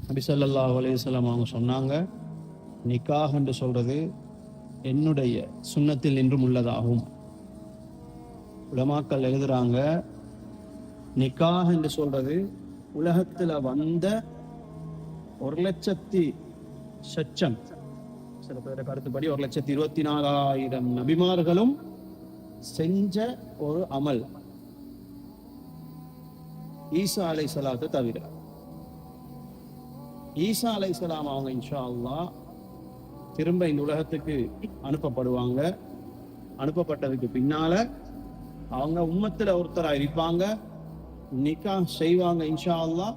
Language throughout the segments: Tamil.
நபி ஸல்லல்லாஹு அலைஹி வஸல்லம் அவங்க சொன்னாங்க, நிக்காஹ் என்று சொல்றது என்னுடைய சுன்னத்தில் நின்றும் உள்ளதாகும். உலமாக்கள் எழுதுறாங்க, நிக்காஹ் என்று சொல்றது உலகத்துல வந்த 1,00,000 சில பேர கருத்துப்படி 1,24,000 நபிமார்களும் செஞ்ச ஒரு அமல், ஈசா அலைஹிஸ்ஸலாத்தை தவிர. ஈசா அலைஹிஸ்ஸலாம் அவங்க இன்ஷா அல்லாஹ் திரும்ப இந்த உலகத்துக்கு அனுப்பப்படுவாங்க. அனுப்பப்பட்டதுக்கு பின்னால அவங்க உம்மத்துல ஒருத்தரா இருப்பாங்க, நிக்காஹ் செய்வாங்க, இன்ஷா அல்லாஹ்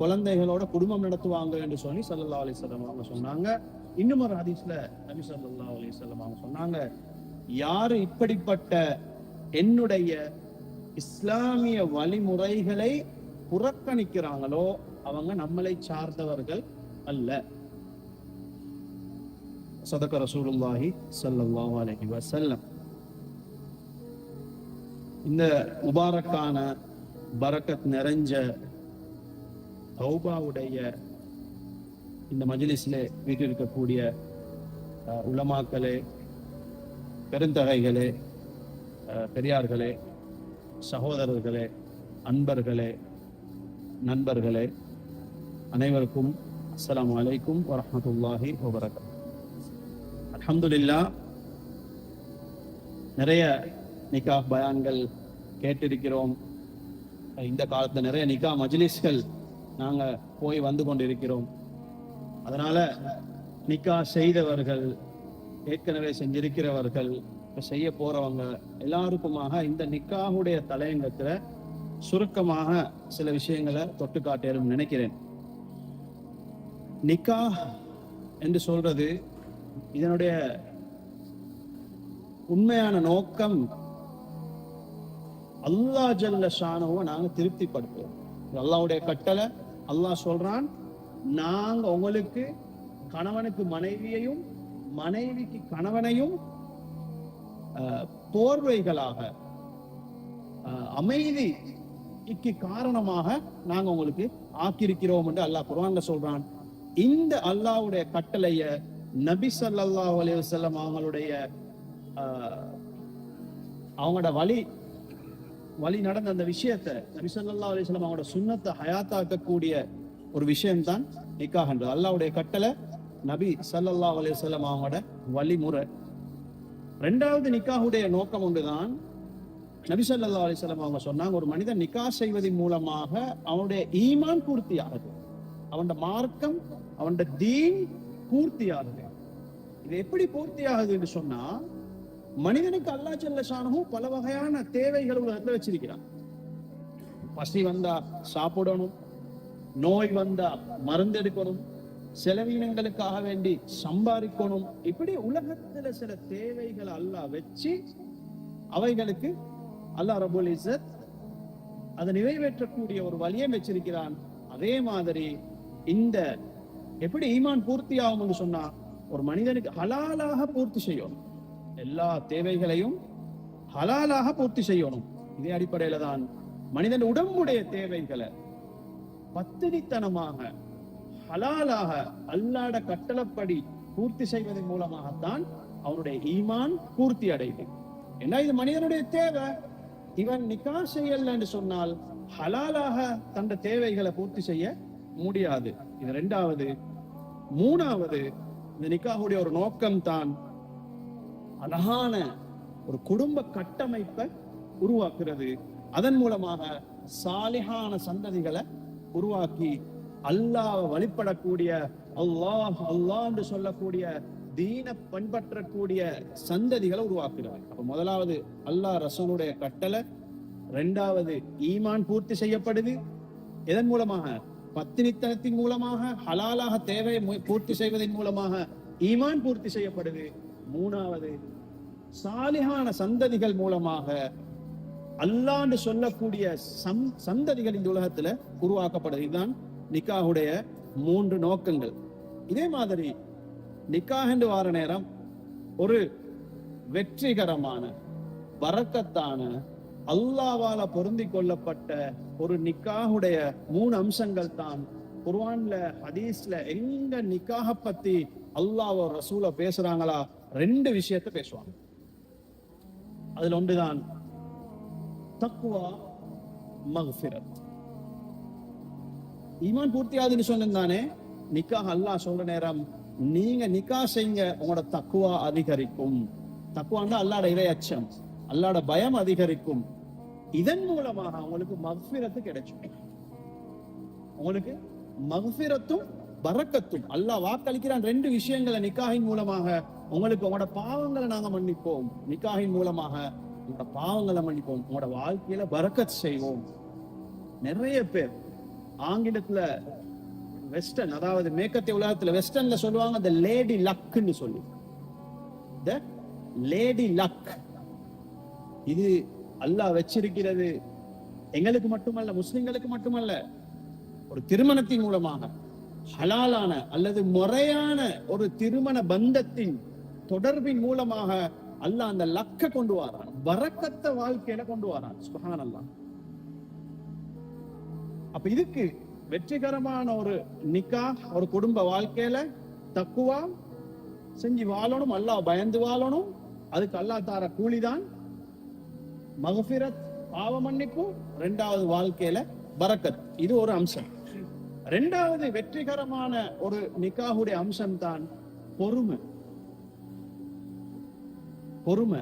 குழந்தைகளோட குடும்பம் நடத்துவாங்க என்று சொல்லி ஸல்லல்லாஹு அலைஹி வஸல்லம் அவங்க சொன்னாங்க. இன்னும் ஒரு ஹதீஸ்ல நபி ஸல்லல்லாஹு அலைஹி வஸல்லம் அவங்க சொன்னாங்க, யாரு இப்படிப்பட்ட என்னுடைய இஸ்லாமிய வழிமுறைகளை புறக்கணிக்கிறாங்களோ அவங்க நம்மளை சார்ந்தவர்கள் அல்ல. சதக ரசூலுல்லாஹி ஸல்லல்லாஹு அலைஹி வஸல்லம். இந்த முபாரக்கான பரக்கத் நிறைஞ்ச தௌபாவுடைய இந்த மஜ்லிஸ்ல வீட்டிருக்கக்கூடிய உலமாக்களே, பெருந்தகைகளே, பெரியார்களே, சகோதரர்களே, அன்பர்களே, நண்பர்களே, அனைவருக்கும் அஸ்ஸலாமு அலைக்கும் வரஹ்மத்துல்லாஹி வபரகாத்துஹு. அல்ஹம்துலில்லாஹ், நிறைய நிக்காஹ் பயான்கள் கேட்டிருக்கிறோம். இந்த காலத்துல நிறைய நிக்காஹ் மஜ்லிஸ்கள் நாங்க போய் வந்து கொண்டிருக்கிறோம். அதனால நிக்காஹ் செய்தவர்கள், ஏற்கனவே செஞ்சிருக்கிறவர்கள், செய்ய போறவங்க எல்லாருக்குமாக இந்த நிக்காஹுடைய தலையங்கத்துல சுருக்கமாக சில விஷயங்களை தொட்டு காட்டேன்னு நினைக்கிறேன். நிக்காஹ் என்று சொல்றது இதனுடைய உண்மையான நோக்கம் அல்லாஹ் ஜல்ல ஷானுவை நாங்க திருப்திப்படுத்துவோம். அல்லாஹ்வுடைய கட்டளை, அல்லாஹ் சொல்றான், நாங்க உங்களுக்கு கணவனுக்கு மனைவியையும் மனைவிக்கு கணவனையும் போர்வைகளாக, அமைதிக்கு காரணமாக நாங்க உங்களுக்கு ஆக்கியிருக்கிறோம் என்று அல்லாஹ் குர்ஆன்ல சொல்றான். இந்த அல்லாஹ்வுடைய கட்டளைய நபி ஸல்லல்லாஹு அலைஹி வஸல்லம் அவங்களோட வழி நடந்த அந்த விஷயத்தை, நபி ஸல்லல்லாஹு அலைஹி வஸல்லம் அவங்களோட சுன்னத்தை ஹயாத்தாக்கக்கூடிய ஒரு விஷயம்தான் நிக்காஹ் என்றது. அல்லாஹ்வுடைய கட்டளை, நபி ஸல்லல்லாஹு அலைஹி வஸல்லம் அவங்களோட வழிமுறை. ரெண்டாவது நிக்காஹுடைய நோக்கம் ஒன்றுதான். நபி ஸல்லல்லாஹு அலைஹி வஸல்லம் அவங்க சொன்னாங்க, ஒரு மனிதன் நிக்காஹ் செய்வதன் மூலமாக அவனுடைய ஈமான் பூர்த்தியாகுது, அவனோட மார்க்கம், அவனோட தீன் பூர்த்தியாகுது. இது எப்படி பூர்த்தியாகுது என்று சொன்னா, மனிதனுக்கு அல்லாஹ் ஜல்ல ஷானுஹு பல வகையான தேவைகள் உலகத்துல வச்சிருக்கிறான். பசி வந்தா சாப்பிடணும், நோய் வந்தா மருந்தெடுக்கணும், செலவினங்களுக்காக வேண்டி சம்பாதிக்கணும். இப்படி உலகத்துல சில தேவைகளை அல்லாஹ் வச்சு அவைகளுக்கு அல்லாஹ் ரப்பல் இஸ்ஸத் அதை நிறைவேற்றக்கூடிய ஒரு வழியை வச்சிருக்கிறான். அதே மாதிரி இந்த எப்படி ஈமான் பூர்த்தி ஆகும் சொன்னா, ஒரு மனிதனுக்கு ஹலாலாக பூர்த்தி செய்யணும், எல்லா தேவைகளையும் ஹலாலாக பூர்த்தி செய்யணும். இதே அடிப்படையில தான் மனிதன் உடம்புடைய தேவைகளை பத்தினித்தனமாக ஹலாலாக அல்லாஹ்வுடைய கட்டளைப்படி பூர்த்தி செய்வதன் மூலமாகத்தான் அவனுடைய ஈமான் பூர்த்தி அடையுது. ஏன்னா இது மனிதனுடைய தேவை. இவன் நிக்காஹ் செய்யல என்று சொன்னால் ஹலாலாக தந்த தேவைகளை பூர்த்தி செய்ய முடியாது. இது ரெண்டாவது. மூணாவது, இந்த நிக்காஹுடைய ஒரு நோக்கம் தான் அழகான ஒரு குடும்ப கட்டமைப்பை உருவாக்குறது. அதன் மூலமாக சாலிஹான சந்ததிகளை உருவாக்கி அல்லாஹ் வழிபடக்கூடிய, அல்லாஹ் அல்லாஹ் என்று சொல்லக்கூடிய, தீன பின்பற்றக்கூடிய சந்ததிகளை உருவாக்குறாங்க. அப்ப முதலாவது அல்லாஹ் ரசூலுடைய கட்டளை, இரண்டாவது ஈமான் பூர்த்தி செய்யப்படுது. இதன் மூலமாக பத்தினித்தனத்தின் மூலமாக ஹலாலாக தேவையை பூர்த்தி செய்வதன் மூலமாக ஈமான் பூர்த்தி செய்யப்படுது. மூணாவது, சாலிஹான சந்ததிகள் மூலமாக அல்லாஹ் என்று சொல்லக்கூடிய சந்ததிகள் இந்த உலகத்துல உருவாக்கப்படுது. இதுதான் நிக்காஹுடைய 3 நோக்கங்கள். இதே மாதிரி நிக்காஹ் என்று வார நேரம் ஒரு வெற்றிகரமான பரக்கத்தான அல்லாஹ்வால பொருந்தி கொள்ளப்பட்ட ஒரு நிக்காஹுடைய 3 அம்சங்கள் தான் குர்ஆன்ல ஹதீஸ்ல எங்க நிக்காஹ பத்தி அல்லாஹ் ரசூல பேசுறாங்களா, 2 விஷயத்தை பேசுவாங்க. அதுல ஒன்றுதான் தக்வா, மக்ஃபிரத். ஈமான் பூர்த்தியாதுன்னு சொன்னானே, நிக்காஹ் அல்லாஹ் சொல்ற நேரம் நீங்க நிக்கா செய்யுங்க, உங்களோட தக்குவா அதிகரிக்கும். தக்குவான்னா அல்லாட இறை அச்சம், அல்லாட பயம் அதிகரிக்கும். இதன் மூலமாக உங்களுக்கு மக்ஃபிரத்து கிடைக்கும். உங்களுக்கு மக்ஃபிரத்தும் பரக்கத்தும். அல்லாஹ் வாக்களிக்கிறான் 2 விஷயங்களை நிக்காஹின் மூலமாக. உங்களுக்கு உங்களோட பாவங்களை நாங்க மன்னிப்போம், நிக்காஹின் மூலமாக உங்களோட பாவங்களை மன்னிப்போம், உங்களோட வாழ்க்கையில பரக்கத் செய்வோம். நிறைய பேர் ஆங்கிலத்துல வெஸ்டர்ன், அதாவது மேற்கத்திய உலகத்துல வெஸ்டர்ன்ல சொல்லுவாங்க the lady luckன்னு சொல்லி. the lady luck இது அல்லாஹ் வச்சிருக்கிறது எங்களுக்கு மட்டுமல்ல, முஸ்லிம்களுக்கு மட்டுமல்ல. ஒரு திருமணத்தின் மூலமாக ஹலாலான அல்லது முறையான ஒரு திருமண பந்தத்தின் தொடர்பின் மூலமாக அல்லாஹ் அந்த லக்க கொண்டு வரான், பரக்கத்தை வாழ்க்கையில கொண்டு வரான். சுப்ஹானல்லாஹ். அப்ப இதுக்கு வெற்றிகரமான ஒரு நிக்காஹ், ஒரு குடும்ப வாழ்க்கையில தக்குவா செஞ்சு வாழணும், அல்லாஹ் பயந்து வாழணும். அதுக்கு அல்லாஹ் தார கூலிதான் மக்ஃபிரத், பாவ மன்னிப்பு. 2வது வாழ்க்கையில பரக்கத். இது ஒரு அம்சம். 2வது வெற்றிகரமான ஒரு நிக்காஹுடைய அம்சம் தான் பொறுமை. பொறுமை.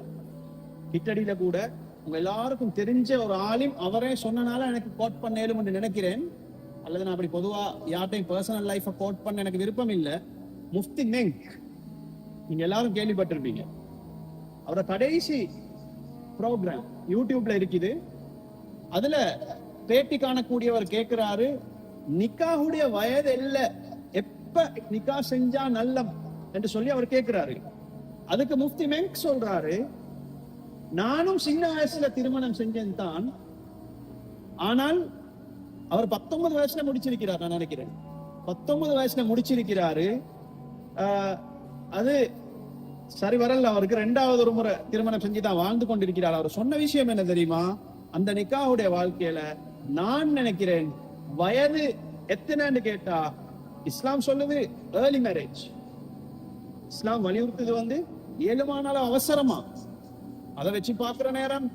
கிட்டடியில கூட உங்க எல்லாருக்கும் தெரிஞ்ச ஒரு ஆலிம், அவரே சொன்னனால எனக்கு கோட் பண்ணேலும் என்று நினைக்கிறேன், அல்லது நான் அப்படி பொதுவா யார்ட்டையும் பர்சனல் லைஃபை கோட் பண்ண எனக்கு விருப்பம் இல்லை. முஃப்தி மெங்க், நீங்க எல்லாரும் கேள்விப்பட்டிருப்பீங்க. அவரோட கடைசி ப்ரோக்ராம் யூடியூப்ல இருக்குது. அதுல பேட்டி காணக்கூடியவர் கேட்கிறாரு, நிக்காஹுடைய வயது இல்ல, எப்ப நிக்கா செஞ்சா நல்லம் என்று சொல்லி அவர் கேட்கிறாரு. அதுக்கு முஃப்தி மெங்க் சொல்றாரு, நானும் சின்ன வயசுல திருமணம் செஞ்சேன் தான், ஆனால் அவர் 19 வயசுல முடிச்சிருக்கிறார். நான் நினைக்கிறேன் 19 வயசுல முடிச்சிருக்கிறாரு. அது சரி வரல அவருக்கு. 2வது ஒரு முறை திருமணம் செஞ்சுதான் வாழ்ந்து கொண்டிருக்கிறார். அவர் சொன்ன விஷயம் என்ன தெரியுமா? அந்த நிக்காஹுடைய வாழ்க்கையில நான் நினைக்கிறேன் வயது எத்தனைன்னு கேட்டா, இஸ்லாம் சொல்லுது ஏர்லி மேரேஜ். இஸ்லாம் வலியுறுத்துது ஏழுமானாலும் அவசரமா. அதை வச்சு பாக்குற நேரம்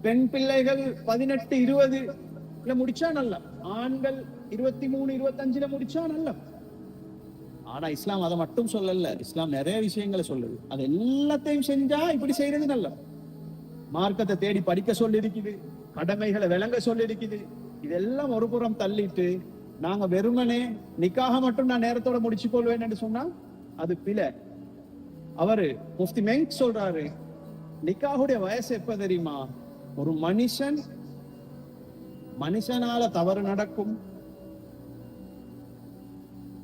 பெண் பிள்ளைகள் 18, 20 முடிச்சா நல்ல, ஆண்கள் 23, 25 முடிச்சா நல்ல. ஆனா இஸ்லாம் அதை மட்டும் சொல்லல. இஸ்லாம் நிறைய விஷயங்களை சொல்லுது. அது எல்லாத்தையும் செஞ்சா இப்படி செய்யறது நல்ல. மார்க்கத்தை தேடி படிக்க சொல்லி இருக்குது, கடமைகளை விளங்க சொல்லி இருக்குது. இதெல்லாம் ஒரு புறம் தள்ளிட்டு நாங்க வெறுமனே நிக்காக மட்டும் நான் நேரத்தோட முடிச்சு கொள்வேன் என்று சொன்னா அது பிழை. அவரு முஃப்தி மெங்க் சொல்றாரு, நிக்காஹுடைய வயசு எப்ப தெரியுமா? ஒரு மனுஷனால தவறு நடக்கும்,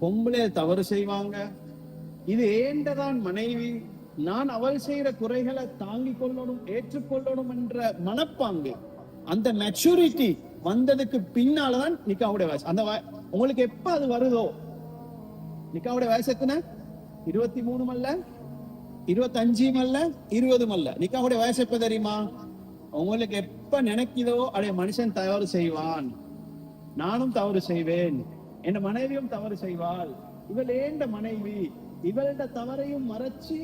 பொம்பளை தவறு செய்வாங்க, இது ஏண்டதான் மனைவி, நான் அவள் செய்யற குறைகளை தாங்கிக் கொள்ளணும், ஏற்றுக்கொள்ளணும் என்ற மனப்பாங்கு, அந்த மெச்சூரிட்டி வந்ததுக்கு பின்னாலதான் நிக்காவுடைய வயசு. அந்த உங்களுக்கு எப்ப அது வருதோ, நிக்காவுடைய வயசு எத்தனை? 23 அல்ல, 25 அல்ல, 20 அல்ல. நிக்காவுடைய வயசு எப்ப தெரியுமா? உங்களுக்கு எப்ப நினைக்குதோ அடைய மனுஷன் தவறு செய்வான், நானும் தவறு செய்வேன், என் மனைவியும் தவறு செய்வாள், இவள் ஏண்ட மனைவி, இவளோட தவறையும் மறைச்சு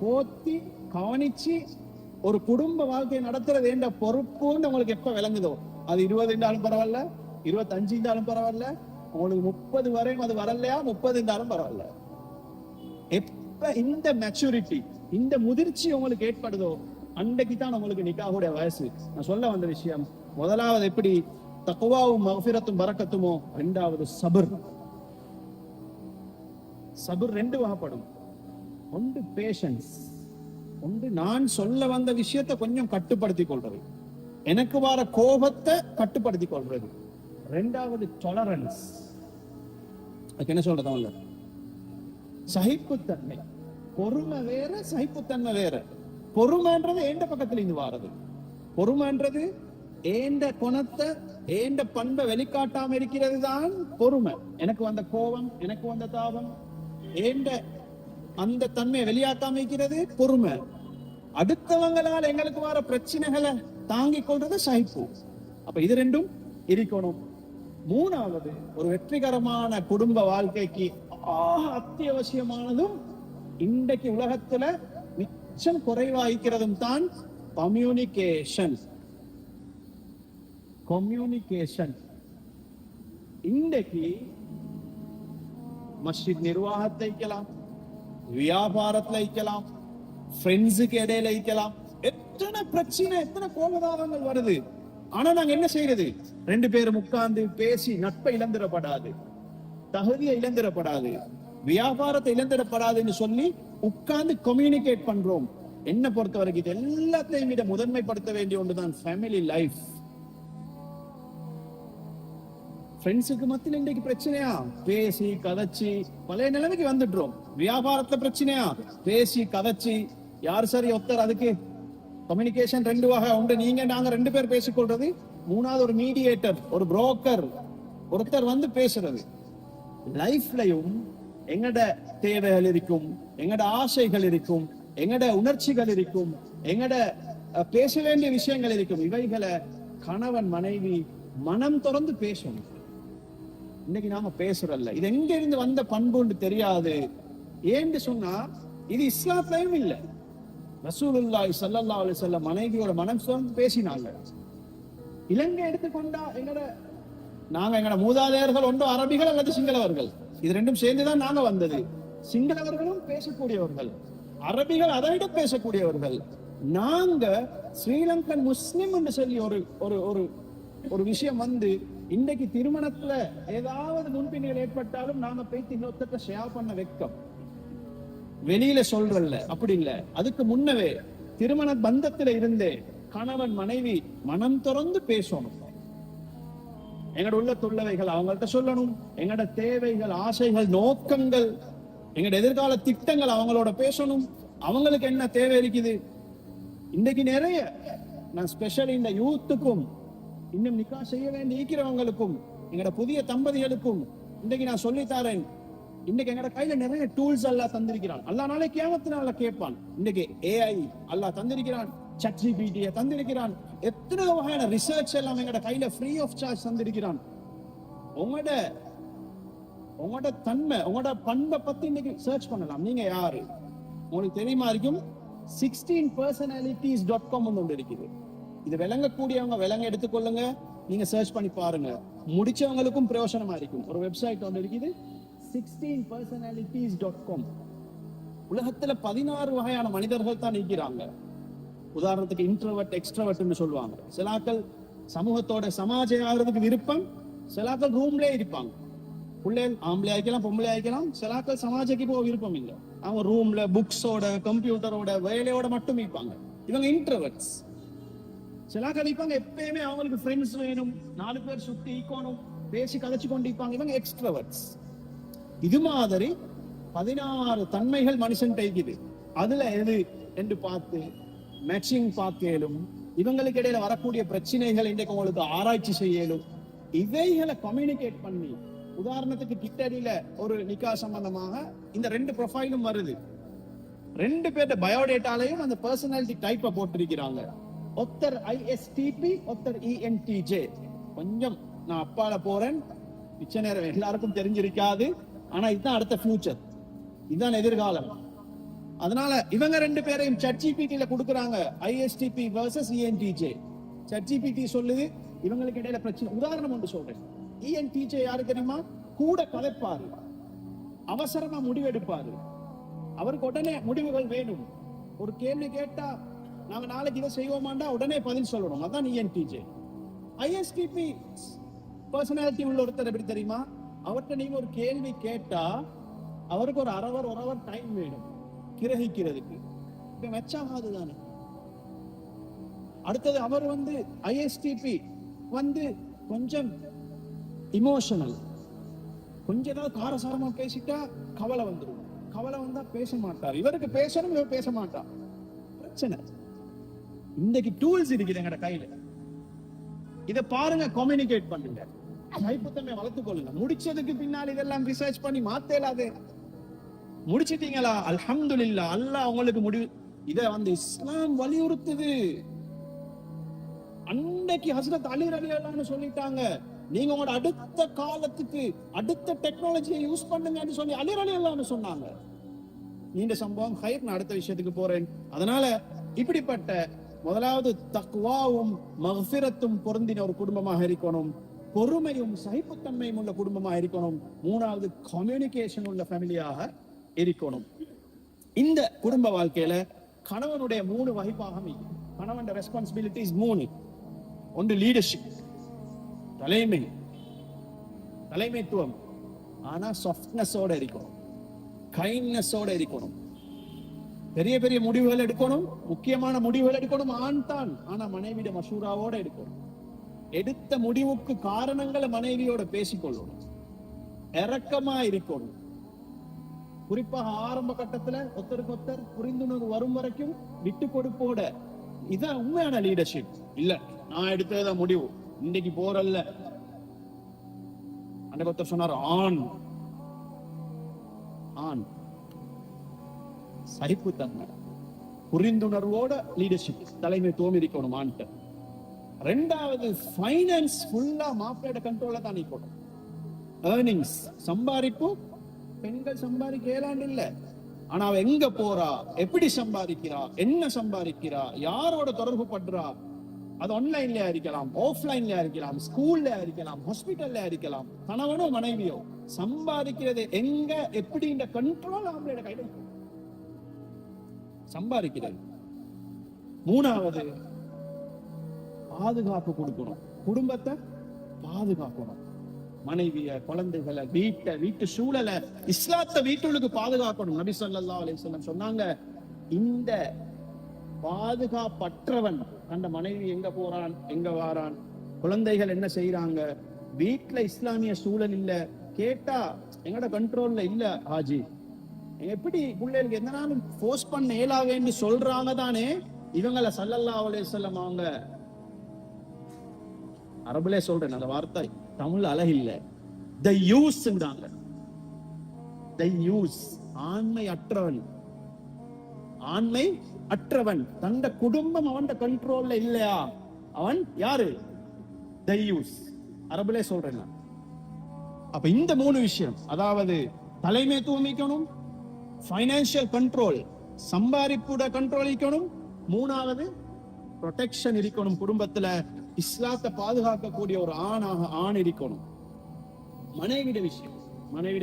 போத்தி கவனிச்சு ஒரு குடும்ப வாழ்க்கையை நடத்துறது என்ற பொறுப்புன்னு உங்களுக்கு எப்ப விளங்குதோ, அது 20 இருந்தாலும் பரவாயில்ல, 25 இருந்தாலும் பரவாயில்ல, உங்களுக்கு 30 வரையும் அது வரலையா, 30 இருந்தாலும் பரவாயில்ல. எப்ப இந்த மெச்சூரிட்டி, இந்த முதிர்ச்சி உங்களுக்கு ஏற்படுதோ அன்றைக்கு தான் உங்களுக்கு நிக்காஹுடைய வயசு. நான் சொல்ல வந்த விஷயம், முதலாவது எப்படி தக்வாவும் மக்ஃபிரத்தும் பரக்கத்துமோ, 2வது சபர். சபர் 2 வகைப்படும். ஒன்று பேஷன்ஸ், ஒன்று நான் சொல்ல வந்த விஷயத்தை கொஞ்சம் கட்டுப்படுத்திக் கொள்றது, எனக்கு வர கோபத்தை கட்டுப்படுத்திக் கொள்றது. 2வது டாலரன்ஸ். அதுக்கு என்ன சொல்றது? சகிப்புத்தன்மை. பொறுமை வேற, சகிப்புத்தன்மை வேற. பொறுமைன்றது ஏண்ட பக்கத்துல இருந்து வாரது. பொறுமைன்றது ஏண்ட குணத்தை, ஏண்ட பண்பை வெளிக்காட்டாம இருக்கிறது தான் பொறுமை. எனக்கு வந்த கோபம், எனக்கு வந்த தாபம், ஏண்ட அந்த தன்மையை வெளியாக்காம இருக்கிறது பொறுமை. அடுத்தவங்களால் எங்களுக்கு வர பிரச்சனைகளை தாங்கிக் கொள்றது சகிப்பு. அப்ப இது 2ம் இருக்கணும். மூணாவது, ஒரு வெற்றிகரமான குடும்ப வாழ்க்கைக்கு அத்தியாவசியமானதும் இன்றைக்கு உலகத்துல மிச்சம் குறைவாய்க்கிறதும் தான் கம்யூனிகேஷன். கம்யூனிகேஷன் இன்றைக்கு மஸ்ஜித் நிர்வாகத்தை வைக்கலாம், வியாபாரத்துல வைக்கலாம், ஃப்ரெண்ட்ஸுக்கு இடையில வைக்கலாம். எத்தனை பிரச்சனை, எத்தனை கோபதாபங்கள் வருது. ஆனா நாங்க என்ன செய்யறது? ரெண்டு பேரும் உட்கார்ந்து பேசி நட்பை இழந்துடப்படாது, தகுதியை இழந்துடப்படாது, வியாபாரத்தை இழந்துடப்படாதுன்னு சொல்லி உட்கார்ந்து கம்யூனிகேட் பண்றோம். என்ன பொறுத்த வரைக்கும் இது எல்லாத்தையும் விட முதன்மைப்படுத்த வேண்டிய ஒன்றுதான் ஃபேமிலி லைஃப். ஃப்ரெண்ட்ஸுக்கு மத்தியில் இன்றைக்கு பிரச்சனையா? பேசி கதைச்சு பழைய நிலைமைக்கு வந்துடுறோம். வியாபாரத்துல பிரச்சனையா? பேசி கதைச்சு யார் சரி ஒருத்தர். அதுக்கு கம்யூனிகேஷன் ரெண்டு வகை உண்டு. நீங்க நாங்க ரெண்டு பேர் பேசிக்கொள்றது, மூணாவது ஒரு மீடியேட்டர், ஒரு புரோக்கர், ஒருத்தர் வந்து பேசுறது. லைஃப்லயும் எங்கட தேவைகள் இருக்கும், எங்கட ஆசைகள் இருக்கும், எங்கட உணர்ச்சிகள் இருக்கும், எங்கட பேச வேண்டிய விஷயங்கள் இருக்கும். இவைகளை கணவன் மனைவி மனம் திறந்து பேசணும். இன்னைக்கு நாம பேசுறல்ல, இது எங்க இருந்து வந்த பண்புன்னு தெரியாது. ஏன்னு சொன்னா இது இஸ்லாத்துலயும் இல்ல. ரசூலுல்லாஹி ஸல்லல்லாஹு அலைஹி வஸல்லம் மனைவியோட மனம் திறந்து பேசினாங்க. இலங்கை எடுத்துக்கொண்டா எங்கட மூதாதையர்கள் ஒன்று அரபிகள் அல்லது சிங்களவர்கள், இது ரெண்டும் சேர்ந்துதான் நாங்க வந்தது. சிங்களவர்களும் பேசக்கூடியவர்கள், அரபிகள் அதை விட பேசக்கூடியவர்கள். நாங்க ஸ்ரீலங்கன் முஸ்லிம் என்று சொல்லி ஒரு விஷயம் வந்து இன்றைக்கு திருமணத்துல ஏதாவது முன்பின்கள் ஏற்பட்டாலும் நாங்க போயிட்டு இன்னொருத்த ஷேர் பண்ண வெக்கம், வெளியில சொல்றல்ல, அப்படி இல்ல. அதுக்கு முன்னவே திருமண பந்தத்துல இருந்தே கணவன் மனைவி மனம் திறந்து பேசணும். எங்கட உள்ள துள்ளவைகள் அவங்கள்ட்ட சொல்லணும், எங்கட தேவைகள், ஆசைகள், நோக்கங்கள், எங்கட எதிர்கால திட்டங்கள் அவங்களோட பேசணும். அவங்களுக்கு என்ன தேவை இருக்குது. இன்னைக்கு நிறைய நான் ஸ்பெஷலி இந்த யூத்துக்கும், இன்னும் நிக்கா செய்ய வேண்டி இருக்கிறவங்களுக்கும், எங்கட புதிய தம்பதிகளுக்கும் இன்னைக்கு நான் சொல்லித்தாரேன். இன்னைக்கு எங்கட கையில நிறைய டூல்ஸ் அல்லாஹ் தந்திருக்கிறான். அல்லாஹ் நாளை கியாமத்து நாள்ல கேட்பான். இன்னைக்கு ஏஐ அல்லாஹ் தந்திருக்கிறான், ChatGPT தந்திருக்கிறான், எத்தனை வகையான ரிசர்ச் எல்லாம் எங்கட கையில ஃப்ரீ ஆஃப் சார்ஜ் தந்திருக்கிறான். உங்களோட தன்மை, உங்களோட பண்பை பத்தி இன்னைக்கு சர்ச் பண்ணலாம். நீங்க யாரு உங்களுக்கு தெரியுமா இருக்கும். 16personalities.com ஒன்று இருக்குது. இது விளங்கக்கூடியவங்க விளங்க எடுத்துக்கொள்ளுங்க, நீங்க சர்ச் பண்ணி பாருங்க. முடிச்சவங்களுக்கும் பிரயோஜனமா இருக்கும். ஒரு வெப்சைட் ஒன்று இருக்குது, 16personalities.com. உலகத்துல 16 வகையான மனிதர்கள் தான் இருக்கிறாங்க. உதாரணத்துக்கு இன்ட்ரோவர்ட், எக்ஸ்ட்ரோவர்ட்னு சொல்லுவாங்க. சிலாக்கள் சமூகத்தோட சமாஜம் ஆகிறதுக்கு விருப்பம், சிலாக்கள் ரூம்லயே இருப்பாங்க. பிள்ளைகள் ஆம்பளை ஆயிக்கலாம், பொம்பளை ஆயிக்கலாம். சிலாக்கள் சமாஜக்கு போக விருப்பம் இல்லை, அவங்க ரூம்ல புக்ஸோட, கம்ப்யூட்டரோட, வேலையோட மட்டும் இருப்பாங்க. இவங்க இன்ட்ரோவர்ட்ஸ். சிலாக்கள் இருப்பாங்க எப்பயுமே அவங்களுக்கு ஃப்ரெண்ட்ஸ் வேணும், 4 பேர் சுத்தி ஈக்கணும், பேசி கதைச்சு கொண்டு இருப்பாங்க. இவங்க எக்ஸ்ட்ரோவர்ட்ஸ். இது மாதிரி 16 தன்மைகள் மனுஷன் டைக்குது. அதுல எது என்று பார்த்து மேட்சிங் பார்க்கலும், இவங்களுக்கு இடையில வரக்கூடிய பிரச்சனைகள் இன்றைக்கு உங்களுக்கு ஆராய்ச்சி செய்யலும், இவைகளை கம்யூனிகேட் பண்ணி. உதாரணத்துக்கு கிட்டடியில ஒரு நிக்கா சம்பந்தமாக இந்த 2 ப்ரொஃபைலும் வருது. 2 பேர்ட பயோடேட்டாலையும் அந்த பர்சனாலிட்டி டைப்பை போட்டிருக்கிறாங்க. ஒருத்தர் ISTP, ஒருத்தர் ENTJ. கொஞ்சம் நான் அப்பால போறேன், மிச்ச நேரம் எல்லாருக்கும் தெரிஞ்சிருக்காது. ஆனா இதுதான் அடுத்த ஃபியூச்சர், இதுதான் எதிர்காலம். அதனால இவங்க 2 பேரையும் ChatGPT-ல கொடுக்குறாங்க, ISTP வர்சஸ் ENTJ. ChatGPT சொல்லுது இவங்களுக்கு இடையில பிரச்சனை. உதாரணம் ஒன்று சொல்றேன். ENTJ யாரு தெரியுமா? கூட கலைப்பாரு, அவசரமா முடிவெடுப்பாரு, அவருக்கு உடனே முடிவுகள் வேணும். ஒரு கேள்வி கேட்டா நாங்க நாளைக்கு இதை செய்வோமாண்டா உடனே பதில் சொல்லணும். அதான் ENTJ. ISTP பர்சனாலிட்டி உள்ள ஒருத்தர் எப்படி தெரியுமா? அவர்கிட்ட நீங்க ஒரு கேள்வி கேட்டா அவருக்கு ஒரு ஒரு டைம் வேணும் கிரகிக்கிறதுக்கு. இப்ப மெச்சாகாது தானே. அடுத்தது அவர் ISTP கொஞ்சம் இமோஷனல். கொஞ்சம் ஏதாவது காரசாரமா பேசிட்டா கவலை வந்துடும். கவலை வந்தா பேச மாட்டார். இவருக்கு பேசணும், இவர் பேச மாட்டார். பிரச்சனை. இன்னைக்கு டூல்ஸ் இருக்குது எங்கட கையில. இத பாருங்க, கம்யூனிகேட் பண்ணுங்க, கைப்புத்தன்மை வளர்த்துக் கொள்ளுங்க. முடிச்சதுக்கு பின்னால் இதெல்லாம் ரிசர்ச் பண்ணி மாத்தேலாது. முடிச்சிட்டீங்களா? அல்ஹம்துலில்லாஹ், அல்லாஹ் உங்களுக்கு முடிவு. இத இஸ்லாம் வலியுறுத்துது. அன்னைக்கு ஹஸ்ரத் அலி ரலியல்லாஹு சொல்லிட்டாங்க, நீங்க உங்களோட அடுத்த காலத்துக்கு அடுத்த டெக்னாலஜியை யூஸ் பண்ணுங்கன்னு சொல்லி அலிரலியல்லாஹு சொன்னாங்க. நீண்ட சம்பவம் ஹைர், நான் அடுத்த விஷயத்துக்கு போறேன். அதனால இப்படிப்பட்ட முதலாவது தக்வாவும் மஃபிரத்தும் பொருந்தின ஒரு குடும்பமாக இருக்கணும். பொறுமையும் சகிப்புத்தன்மையும் உள்ள குடும்பமாக இருக்கணும். மூணாவது கம்யூனிகேஷன் உள்ள ஃபேமிலியாக இருக்கணும். இந்த குடும்ப வாழ்க்கையில கணவனுடைய 3 வகைப்பாகம். கணவன் ரெஸ்பான்சிபிலிட்டிஸ் 3. ஒன்று லீடர்ஷிப், தலைமைத்துவம். ஆனா சாஃப்ட்னஸோட இருக்கணும், கைண்ட்னஸோட இருக்கணும். பெரிய பெரிய முடிவுகள் எடுக்கணும், முக்கியமான முடிவுகள் எடுக்கணும் ஆண் தான். ஆனா மனைவியோட மஷூராவோட எடுக்கணும். எடுத்த முடிவுக்கு காரணங்களை மனைவியோட பேசிக்கொள்ளணும், இரக்கமா இருக்கணும். குறிப்பாக ஆரம்ப கட்டத்துல ஒருத்தருக்கு ஒருத்தர் புரிந்துணர்வு வரும் வரைக்கும் விட்டு கொடுப்போட. இதான் உண்மையான லீடர்ஷிப். இல்ல நான் எடுத்ததான் முடிவு, இன்னைக்கு போறல்ல. அன்னைக்கு சொன்னார், ஆண் சகிப்புத்தன்மை புரிந்துணர்வோட லீடர்ஷிப் தலைமைத்துவம் இருக்கணும் ஆண்ட. ரெண்டாவது ஃபைனான்ஸ் ஃபுல்லா மாப்பிள்ளையோட கண்ட்ரோல்ல தான் இருக்கணும். ஏர்னிங்ஸ், சம்பாதிப்பு. பெண்கள் சம்பாதிக்க ஏலாண்டு இல்ல, ஆனா அவ எங்க போறா, எப்படி சம்பாதிக்கிறா, என்ன சம்பாதிக்கிறா, யாரோட தொடர்பு பண்றா. அது ஆன்லைன்லயா இருக்கலாம், ஆஃப்லைன்லயா இருக்கலாம், ஸ்கூல்ல இருக்கலாம், ஹாஸ்பிட்டல்ல இருக்கலாம். கணவனோ மனைவியோ சம்பாதிக்கிறது எங்க, எப்படி, இந்த கண்ட்ரோல் அவங்களோட கையில சம்பாதிக்கிறது. மூணாவது பாதுகாப்பு கொடுக்கணும், குடும்பத்தை பாதுகாக்கணும். மனைவிய, குழந்தைகளை, வீட்டு சூழலை, இஸ்லாத்தை வீட்டுக்கு பாதுகாக்கணும். நபி ஸல்லல்லாஹு அலைஹி வஸல்லம் சொன்னாங்க, இந்த பாதுகாப்பற்றவன் அந்த மனைவி எங்க போறான், எங்க வாரான், குழந்தைகள் என்ன செய்யறாங்க, வீட்டுல இஸ்லாமிய சூழல் இல்ல, கேட்டா எங்கட கண்ட்ரோல்ல இல்ல ஆஜி, எப்படி பிள்ளைகளுக்கு எந்த நாளும் போர்ஸ் பண்ண இயலாவேன்னு சொல்றாங்க தானே. இவங்களை ஸல்லல்லாஹு அலைஹி வஸல்லம் அவங்க அரபுலே சொல்றேன் அந்த வார்த்தை, தமிழ் அழகு இல்ல, தை யூஸ்ன்றாங்க. தை யூஸ், ஆண்மை அற்றவன். ஆண்மை அற்றவன், தந்த குடும்பம் அவன் கண்ட்ரோல்ல இல்லையா, அவன் யாரு, தை யூஸ். அரபுலே சொல்றேன். அப்ப இந்த 3 விஷயம், அதாவது தலைமைத்துவம் இருக்கணும், ஃபைனான்சியல் கண்ட்ரோல், சம்பாதிப்புட கண்ட்ரோல் இருக்கணும், மூணாவது ப்ரொடெக்ஷன் இருக்கணும். குடும்பத்துல இஸ்லாத்தை பாதுகாக்கக்கூடிய ஒரு ஆண் இருக்கணும். மனைவிட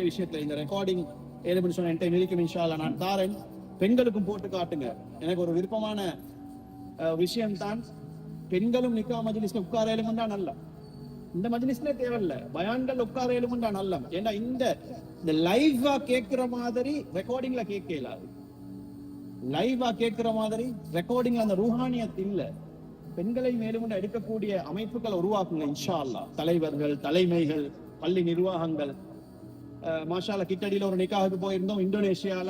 விஷயத்துல இந்த ரெக்கார்டிங் ஏழு சொன்ன இருக்கும், இன்ஷா அல்லாஹ் நான் தாரேன். பெண்களுக்கும் போட்டு காட்டுங்க. எனக்கு ஒரு விருப்பமான விஷயம் தான், பெண்களும் நிக்கா மஜ்லிஸ்ல உட்கார ஏழுமண்டா நல்ல, இந்த மஜ்லிஸ்ல தேவையில்ல, பயான்கள் உட்கார ஏழுமண்டா நல்ல. ஏன்னா இந்த லைவா கேட்கிற மாதிரி ரெக்கார்டிங்ல கேட்க இயலாது. லைவா கேட்கிற மாதிரி ரெக்கார்டிங்ல அந்த ரூஹானியத் இல்ல. பெண்களை மேலும் எடுக்கக்கூடிய அமைப்புகளை உருவாக்குங்க இன்ஷா அல்லாஹ். தலைவர்கள், தலைமைகள், பள்ளி நிர்வாகங்கள். மாஷால கிட்டடியில ஒரு நிக்காவுக்கு போயிருந்தோம் இந்தோனேஷியால.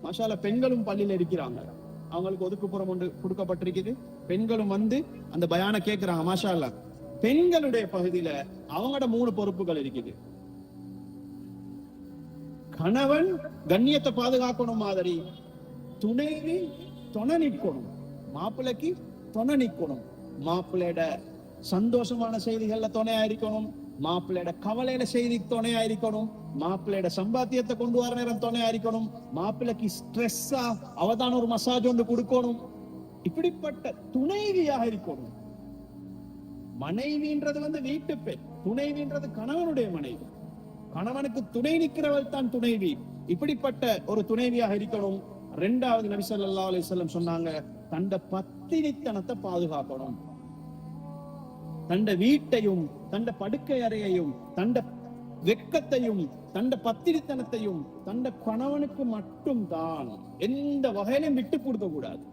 மாஷால பெண்களும் பள்ளியில இருக்கிறாங்க, அவங்களுக்கு ஒதுக்குப்புறம் ஒன்று கொடுக்கப்பட்டிருக்குது. பெண்களும் வந்து அந்த பயான கேட்கிறாங்க. மாஷால பெண்களுடைய பகுதியில அவங்களோட 3 பொறுப்புகள் இருக்குது. கணவன் கண்ணியத்தை பாதுகாக்கணும் மாதிரி, துணைவி துணை நிற்கணும், மாப்பிள்ளைக்கு துணை நிற்கணும். மாப்பிள்ளையோட சந்தோஷமான செய்திகள்ல துணையா இருக்கணும், மாப்பிள்ளையோட கவலையில செய்தி துணையா இருக்கணும், மாப்பிள்ளையோட சம்பாத்தியத்தை கொண்டு வர நேரம் துணையா இருக்கணும், மாப்பிள்ளைக்கு ஸ்ட்ரெஸ்ஸா அவதான ஒரு மசாஜ் ஒன்று கொடுக்கணும். இப்படிப்பட்ட துணைவியாக இருக்கணும். மனைவின்றது வீட்டு பெண், துணைவின்றது கணவனுடைய மனைவி. கணவனுக்கு துணை நிற்கிறவள் தான் துணைவி. இப்படிப்பட்ட ஒரு துணைவியாக இருக்கணும். ரெண்டாவது நபி ஸல்லல்லாஹு அலைஹி வஸல்லம் சொன்னாங்க, தண்ட பத்தினித்தனத்தை பாதுகாக்கணும். தண்ட வீட்டையும், தண்ட படுக்கை அறையையும், தண்ட வெக்கத்தையும், தண்ட பத்தினித்தனத்தையும் தண்ட கணவனுக்கு மட்டும் தான், எந்த வகையிலும் விட்டு கொடுக்க கூடாது.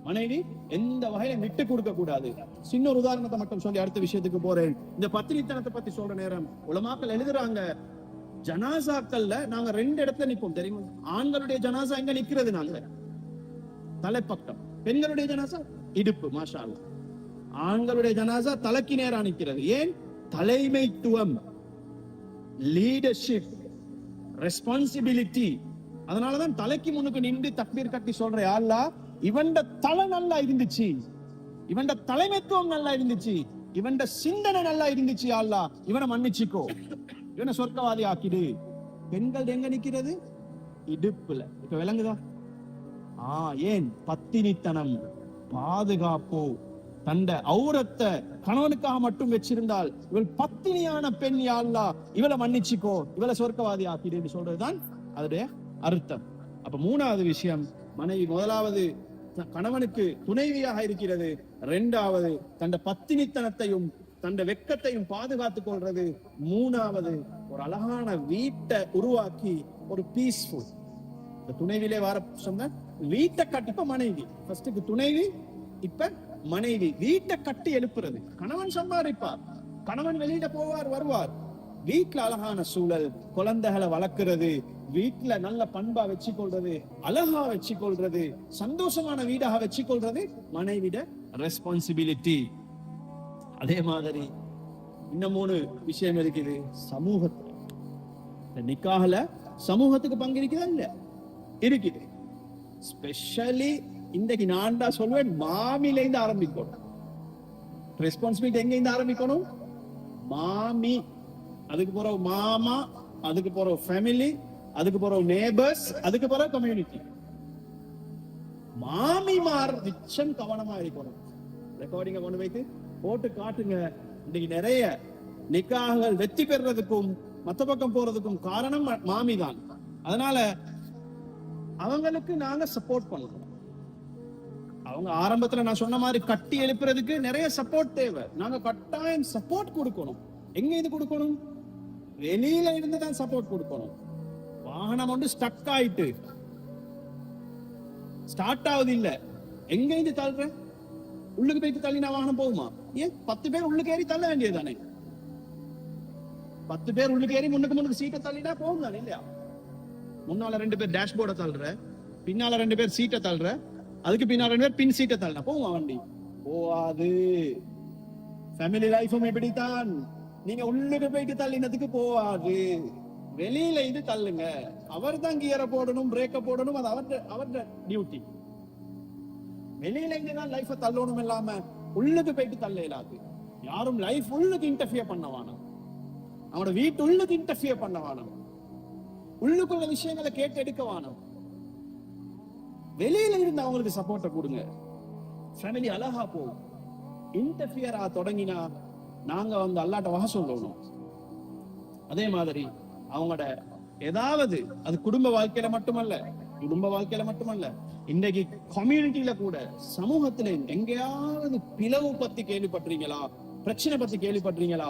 மனைவி எந்த வகையிலும் விட்டு கொடுக்க கூடாது. சின்ன ஒரு உதாரணத்தை மட்டும் சொல்லி அடுத்த விஷயத்துக்கு போறேன். இந்த பத்தினித்தனத்தை பத்தி சொல்ற நேரம் உலமாக்கள் எழுதுறாங்க, ஜனாசாக்கள்ல நாங்க 2 இடத்துல நிப்போம் தெரியுமா? ஆண்களுடைய ஜனாசா எங்க நிக்கிறது, நாங்க தலைப்பக்கம். பெண்களுடைய ஜனாசா இடுப்பு. மாஷா அல்லாஹ். ஆண்களுடைய ஜனாசா தலைக்கு நேரா நிக்கிறது. ஏன்? தலைமைத்துவம், லீடர்ஷிப், ரெஸ்பான்சிபிலிட்டி. அதனாலதான் தலைக்கு முன்னுக்கு நின்று தக்பீர் கட்டி சொல்ற, யா அல்லாஹ் இவன் தலை நல்லா இருந்துச்சு, இவன் தலைமைத்துவம் நல்லா இருந்துச்சு, இவன் சிந்தனை நல்லா இருந்துச்சு அல்லா, இவனை மன்னிச்சுக்கோ, இவனை சொர்க்கவாதி ஆக்கிடு. பெண்கள் எங்க நிக்கிறது? இடுப்புல. இப்ப விளங்குதா? ஏன்? பத்தினித்தனம், பாதுகாப்பு. தண்ட ஔரத்தை கணவனுக்காக மட்டும் வச்சிருந்தால் இவள் பத்தினியான பெண், யா அல்லாஹ் இவளை மன்னிச்சுக்கோ, இவளை சொர்க்கவாதி ஆக்கிடு சொல்றதுதான் அதோடைய அர்த்தம். அப்ப மூணாவது விஷயம், மனைவி முதலாவது கணவனுக்கு துணைவியாக இருக்கிறது, இரண்டாவது தண்ட பத்தினித்தனத்தையும் தண்ட வெக்கத்தையும் பாதுகாத்துக் கொள்றது, மூணாவது ஒரு அழகான வீட்டை உருவாக்கி ஒரு பீஸ்ஃபுல். இந்த துணைவிலே வர சொன்ன வீட்டை கட்டி, இப்ப மனைவி ஃபர்ஸ்டுக்கு துணைவி, இப்ப மனைவி வீட்டை கட்டி எழுப்புறது. கணவன் சம்பாதிப்பார், கணவன் வெளியிட போவார் வருவார், வீட்டுல அழகான சூழல், குழந்தைகளை வளர்க்கிறது, வீட்டுல நல்ல பண்பா வச்சு கொள்றது, அழகா வச்சு கொள்றது, சந்தோஷமான வீடாக வச்சு கொள்றது மனைவிட ரெஸ்பான்சிபிலிட்டி. அதே மாதிரி இன்னும் 3 விஷயம் இருக்குது. சமூகத்துல நிக்காஹ்ல சமூகத்துக்கு பங்கு இருக்குதா? இல்ல, இருக்குது. ஸ்பெஷலி இன்றைக்கு நான் தான் சொல்வேன், மாமில இருந்து ஆரம்பிக்கணும். ரெஸ்பான்சிபிலிட்டி எங்க இருந்து ஆரம்பிக்கணும்? மாமி, அதுக்கு போற மாமா, அதுக்கு போற ஃபேமிலி, அதுக்கு போற நேபர்ஸ், அதுக்கு போற கம்யூனிட்டி. மாமிமார் நிச்சயம் கவனமா இருக்கணும். ரெக்கார்டிங்க கொண்டு வைத்து போட்டு காட்டுங்க. இன்னைக்கு நிறைய நிக்காஹ்கள் வெற்றி பெறதுக்கும் மத்த பக்கம் போறதுக்கும் காரணம் மாமி தான். அதனால அவங்களுக்கு நாங்க சப்போர்ட் பண்ணணும். அவங்க ஆரம்பத்துல நான் சொன்ன மாதிரி கட்டி எழுப்புறதுக்கு நிறைய சப்போர்ட் தேவை. நாங்க கட்டாயம் சப்போர்ட் கொடுக்கணும். எங்க இது கொடுக்கணும்? வெளியில இருந்து தான் சப்போர்ட் கொடுக்கணும். வாகனம் ஒன்று ஸ்டக் ஆயிட்டு ஸ்டார்ட் ஆகுது இல்ல, எங்க இருந்து தள்ளுற? உள்ளுக்கு போயிட்டு தள்ளினா வாகனம் போகுமா? ஏன் 10 பேர் உள்ளுக்கு ஏறி தள்ள வேண்டியதுதானே? 10 பேர் உள்ளுக்கு ஏறி முன்னுக்கு சீட்டை தள்ளினா போகும் தானே இல்லையா? முன்னால 2 பேர் டேஷ்போர்டை தள்ளுற, பின்னால 2 பேர் சீட்டை தள்ளுற, அதுக்கு பின்னால 2 பேர் பின் சீட்டை தள்ளினா போகுமா வண்டி? போவாது. ஃபேமிலி லைஃபும் எப்படித்தான், நீங்க உள்ளுக்கு போயிட்டு தள்ளினதுக்கு போவாது. வெளியில இது தள்ளுங்க. அவர் தான் கியரை போடணும், பிரேக்க போடணும், அது அவருடைய டியூட்டி. வெளியில இங்கதான் லைஃப தள்ளணும், இல்லாம உள்ளுக்கு போயிட்டு தள்ள இயலாது. யாரும் லைஃப் உள்ளுக்கு இன்டர்ஃபியர் பண்ணவானோ, அவனோட வீட்டு உள்ளுக்கு இன்டர்ஃபியர் பண்ணவானோ, உள்ளுக்குள்ள விஷயங்களை கேட்டு எடுக்கவானோ. வெளியில இருந்து அவங்களுக்கு சப்போர்ட்டை கொடுங்க. ஃபேமிலி அழகா போகும். இன்டர்ஃபியர் தொடங்கினா நாங்க அல்லாட்ட வகை சொல்லணும். அதே மாதிரி அவங்களோட ஏதாவது, அது குடும்ப வாழ்க்கையில மட்டுமல்ல, இன்னைக்கு கம்யூனிட்டியில கூட, சமூகத்தில எங்கேயாவது பிளவு பத்தி கேள்விப்பட்டீங்களா, பிரச்சனை பத்தி கேள்விப்பட்டீங்களா,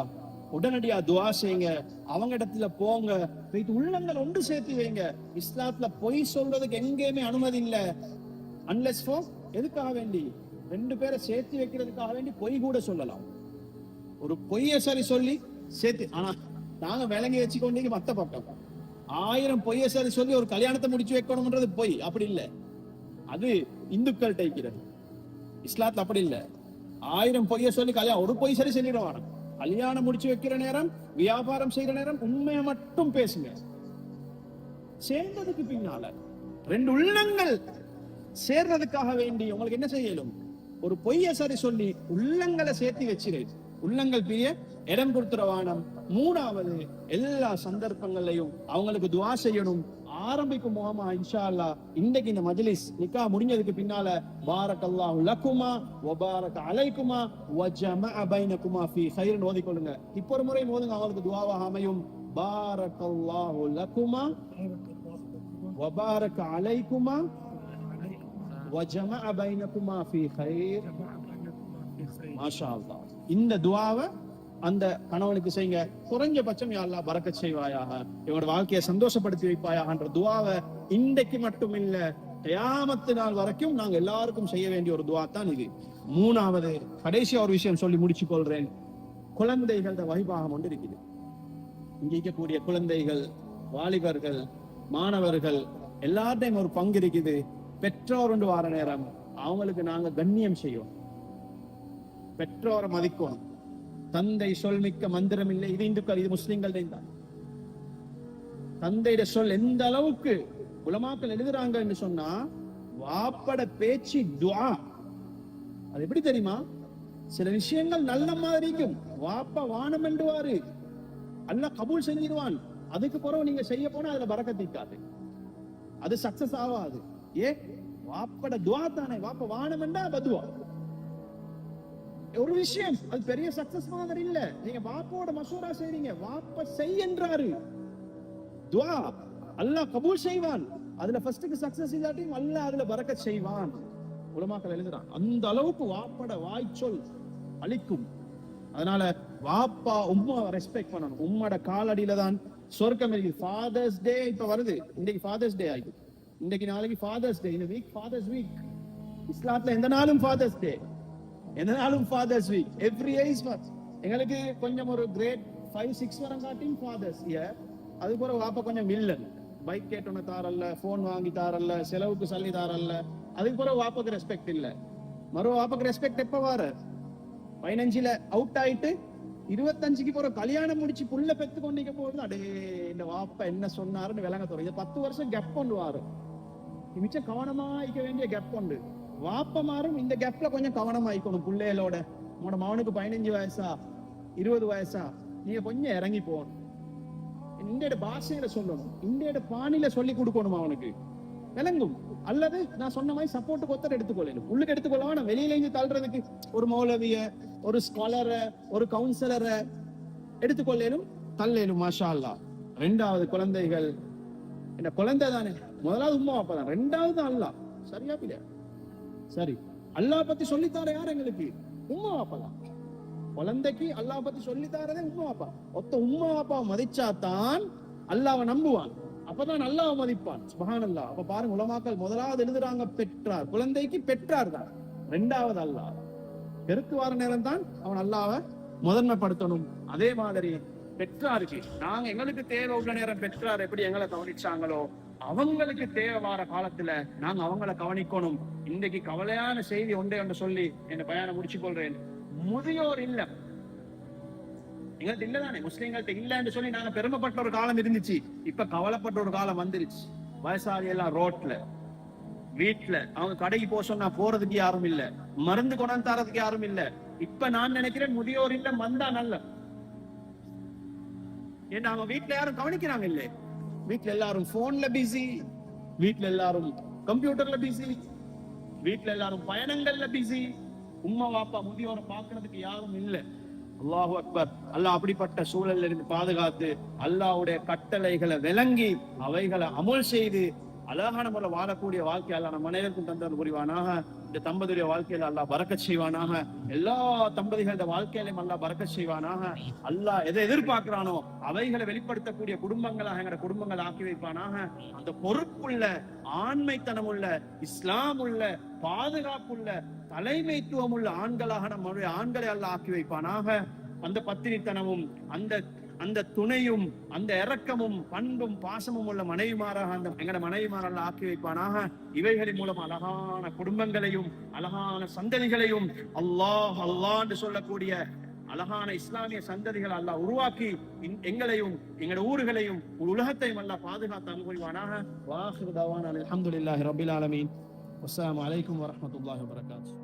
உடனடியா துஆ செய்யுங்க. அவங்க இடத்துல போங்க, போயிட்டு உள்ளங்கள் ஒன்று சேர்த்து வைங்க. இஸ்லாத்துல பொய் சொல்றதுக்கு எங்கேயுமே அனுமதி இல்ல. அன்லெஸ் ஃபார் எதுக்காக வேண்டி? 2 பேரை சேர்த்து வைக்கிறதுக்காக வேண்டி பொய் கூட சொல்லலாம். ஒரு பொய்ய சரி சொல்லி சேர்த்து, ஆனா நாங்க விளங்கி வச்சுக்கொண்டீங்க மத்த பக்கம் 1000 பொய்ய சரி சொல்லி ஒரு கல்யாணத்தை முடிச்சு வைக்கணும்ன்றது பொய். அப்படி இல்ல, அது இந்துக்கள் டைக்கிறது. இஸ்லாத்துல அப்படி இல்ல. 1000 பொய்ய சொல்லி கல்யாணம், ஒரு பொய் சரி சொல்லிடுவாங்க. கல்யாணம் முடிச்சு வைக்கிற நேரம், வியாபாரம் செய்யற நேரம் உண்மையை மட்டும் பேசுங்க. சேர்ந்ததுக்கு பின்னால 2 உள்ளங்கள் சேர்றதுக்காக வேண்டி உங்களுக்கு என்ன செய்யலும்? ஒரு பொய்ய சரி சொல்லி உள்ளங்களை சேர்த்து வச்சிரு. உள்ளங்கள் பிரிய இடம் கொடுத்துறவானம். 3வது, எல்லா சந்தர்ப்பங்களையும் அவங்களுக்கு துஆ செய்யணும். ஆரம்பிக்கும் முகமா இன்ஷா அல்லாஹ் இன்னைக்கு இந்த மஜ்லிஸ் நிக்கா முடிஞ்சதுக்கு பின்னால பாரக்கல்லாஹு லக்குமா வ பாரக அலைக்குமா வ ஜமஅ பைனகுமா ஃபீ கைர் ஓதிக்கொள்ளுங்க. இப்போ ஒரு முறை ஓதுங்க, அவங்களுக்கு துஆவாக அமையும். பாரக்கல்லாஹு லக்குமா வ பாரக அலைக்குமா வ ஜமஅ பைனகுமா ஃபீ கைர். மாஷா அல்லாஹ். இந்த துஆவை அந்த கணவனுக்கு செய்யுங்க. குறைஞ்சபட்சம் யா அல்லாஹ் பரக்கத் செய்வாயாக, இவனோட வாழ்க்கையை சந்தோஷப்படுத்தி வைப்பாயாகன்ற துஆவை இன்றைக்கு மட்டும் இல்ல, கியாமத் நாள் வரைக்கும் நாங்க எல்லாருக்கும் செய்ய வேண்டிய ஒரு துஆ தான் இது. 3வது கடைசியா ஒரு விஷயம் சொல்லி முடிச்சு கொள்றேன். குழந்தைகளோட வைபாகம் ஒன்று இருக்குது. இங்க இருக்கக்கூடிய குழந்தைகள், வாலிபர்கள், மாணவர்கள் எல்லார்டையும் ஒரு பங்கு இருக்குது. பெற்றோர் ஒன்று வார நேரம் அவங்களுக்கு நாங்க கண்ணியம் செய்யும். பெற்றோரை மதிக்கணும். தந்தை சொல் மிக்க மந்திரம் இல்லை. இது இந்துக்கள், இது முஸ்லிம்கள் தான். தந்தையோட சொல் எந்த அளவுக்கு உலமாக்கள் எழுதுறாங்க சொன்னா, வாப்பட பேச்சு துஆ. அது எப்படி தெரியுமா? சில விஷயங்கள் நல்ல மாதிரிக்கும் வாப்ப வானம் என்றுவாரு, அல்லாஹ் கபூல் செஞ்சிருவான். அதுக்கு பிறகு நீங்க செய்ய போனா அதுல பரக்கத்திக்காது, அது சக்சஸ் ஆகாது. வாப்பட துவா தானே, வாப்ப வானம் என்றா பதுவா. ஒரு விஷயம் அது பெரிய சக்சஸ் மாதிரி இல்ல, நீங்க வாப்போட மசூரா செய்றீங்க, வாப்ப செய்யன்றாரு, துவா அல்லாஹ் கபூல் செய்வான். அதுல ஃபர்ஸ்ட்க்கு சக்சஸ் இல்லாட்டியும் அல்லாஹ் அதுல பரக்கத் செய்வான். உலமாக்கள் எழுதுறான். அந்த அளவுக்கு வாப்பட வாய்ச்சொல் அளிக்கும். அதனால வாப்பா உம்மா ரெஸ்பெக்ட் பண்ணணும். உம்மோட காலடியில தான் சொர்க்கம் இருக்கு. ஃபாதர்ஸ் டே இப்ப வருது, இன்னைக்கு ஃபாதர்ஸ் டே ஆயிடுது, இன்னைக்கு நாளைக்கு ஃபாதர்ஸ் டே, இந்த வீக் ஃபாதர்ஸ் வீக். இஸ்லாத்துல எந்த நாளும் ஃபாதர்ஸ் டே, எந்த நாளும் father's week, every year is father's. எங்களுக்கு கொஞ்சம் ஒரு கிரேட் 5-6 வரம் காட்டியும் ஃபாதர்ஸ் இயர். அதுக்கு பிறகு வாப்பா கொஞ்சம் வில்லன், பைக் கேட்டோன்னு தாரல்ல, போன் வாங்கி தாரல்ல, செலவுக்கு சல்லி தாரல்ல, அதுக்கு பிறகு வாப்பாக்கு ரெஸ்பெக்ட் இல்ல. மறு வாப்பாக்கு ரெஸ்பெக்ட் எப்ப வார? 15ல அவுட் ஆயிட்டு 25க்கு போற கல்யாணம் முடிச்சு புள்ள பெத்து கொண்டிருக்க போகுது, அடே இந்த வாப்பா என்ன சொன்னாருன்னு விளங்க தோணும். இது 10 வருஷம் கேப் கொண்டு வாரு, மிச்சம் கவனமா ஆயிக்க வேண்டிய கேப் உண்டு. வாப்ப மாறும் இந்த கேப்ல கொஞ்சம் கவனமா ஆயிக்கணும். பிள்ளைகளோட உன்னோட மகனுக்கு 15 வயசா 20 வயசா, நீங்க கொஞ்சம் இறங்கி போகணும். இந்த பாஷையில சொல்லணும், இந்த பாணியில சொல்லி கொடுக்கணும், அவனுக்கு விளங்கும். அல்லது நான் சொன்ன மாதிரி சப்போர்ட் கொத்தர் எடுத்துக்கொள்ளணும், உள்ளுக்கு எடுத்துக்கொள்ள வெளியில இருந்து தள்ளுறதுக்கு ஒரு மௌலவிய, ஒரு ஸ்காலரை, ஒரு கவுன்சிலரை எடுத்துக்கொள்ளணும், தள்ளேனும். மாஷா அல்லா. 2வது குழந்தைகள் என்ன குழந்தை தானே, முதலாவது உம்மா அப்பா தான், 2வது அல்லாஹ். சரியா இல்லையா? சரி, அல்லாஹ் பத்தி சொல்லித்தார யார் எங்களுக்கு? உம்மா அப்பா தான். குழந்தைக்கு அல்லாஹ் பத்தி சொல்லித்தாரதே உம்மா அப்பா. ஒத்த உம்மா அப்பா மதிச்சாதான் அல்லாஹ்வை நம்புவான், அப்பதான் அல்லாஹ் மதிப்பான். சுப்ஹானல்லாஹ். அப்ப பாருங்க, உலமாக்கள் முதலாவது எழுதுறாங்க பெற்றார், குழந்தைக்கு பெற்றார் தான். 2வது அல்லாஹ். பெருக்கு வார நேரம் தான் அவன் அல்லாஹ்வை முதன்மைப்படுத்தணும். அதே மாதிரி பெற்றாருக்கு நாங்க எங்களுக்கு தேவை உள்ள நேரம் பெற்றார் எப்படி எங்களை கவனிச்சாங்களோ, அவங்களுக்கு தேவை வார காலத்துல நாங்க அவங்கள கவனிக்கணும். இன்னைக்கு கவலையான செய்தி ஒன்றே ஒன்று சொல்லி என் பயணம் முடிச்சு கொள்றேன். முதியோர் இல்ல எங்கள்கிட்ட இல்லதானே, முஸ்லீம்கள்ட்ட இல்லன்னு சொல்லி நாங்க பெருமைப்பட்ட ஒரு காலம் இருந்துச்சு. இப்ப கவலைப்பட்ட ஒரு காலம் வந்துருச்சு. வயசாளி எல்லாம் ரோட்ல, வீட்டுல, அவங்க கடைக்கு போக சொன்னா போறதுக்கு யாரும் இல்ல, மருந்து கொண்டாந்து தரதுக்கு யாரும் இல்ல. இப்ப நான் நினைக்கிறேன் முதியோர் இல்லம் வந்தா நல்ல. ஏன்னா அவங்க வீட்டுல யாரும் கவனிக்கிறாங்க இல்ல, வீட்டுல எல்லாரும் போன்ல பிஸி, வீட்டுல எல்லாரும் கம்ப்யூட்டர்ல பிஸி, வீட்டுல எல்லாரும் பயணங்கள்ல பிஸி. உம்மா வாப்பா முதியோரை பாக்குறதுக்கு யாரும் இல்ல. அல்லாஹு அக்பர். அல்லாஹ் அப்படிப்பட்ட சூழல்ல இருந்து பாதுகாத்து அல்லாஹ்வுடைய கட்டளைகளை விளங்கி அவைகளை அமல் செய்து அழகான முறையில் வாழக்கூடிய வாழ்க்கை அல்லாஹ் நம்ம அனைவருக்கும் தந்தல் புரிவானாக. இந்த தம்பதியுடைய வாழ்க்கையில அல்லாஹ் பரக்கத் செய்வானாக. எல்லா தம்பதிகளோட வாழ்க்கையிலும் அல்லாஹ் பரக்கத் செய்வானாக. அல்லாஹ் எதை எதிர்பார்க்கிறானோ அவைகளை வெளிப்படுத்தக்கூடிய குடும்பங்களாக எங்களோட குடும்பங்கள் ஆக்கி வைப்பானாக. அந்த பொறுப்புள்ள, ஆண்மைத்தனம் உள்ள, இஸ்லாம் உள்ள, பாதுகாப்புள்ள, தலைமைத்துவம் உள்ள ஆண்களாக நம்முடைய ஆண்களை அல்லாஹ் ஆக்கி வைப்பானாக. அந்த பத்தினித்தனமும் அந்த துணையும் அந்த இரக்கமும் பண்பும் பாசமும் உள்ள மனைவிமாராக அந்த எங்கட மனைவிமாரெல்லாம் ஆக்கி வைப்பானாக. இவைகளின் மூலம் அழகான குடும்பங்களையும் அழகான சந்ததிகளையும் அல்லாஹ் அல்லாஹ் என்று சொல்லக்கூடிய அழகான இஸ்லாமிய சந்ததிகள் அல்லாஹ் உருவாக்கி எங்களையும் எங்களோட ஊர்களையும் உலகத்தையும் அல்லாஹ் பாதுகாத்து அனுபவிவானாக. வாஹிரு தவானா அல்ஹம்துலில்லாஹி ரப்பில் ஆலமீன். அஸ்ஸலாமு அலைக்கும் வரஹ்மத்துல்லாஹி வபரகாத்துஹு.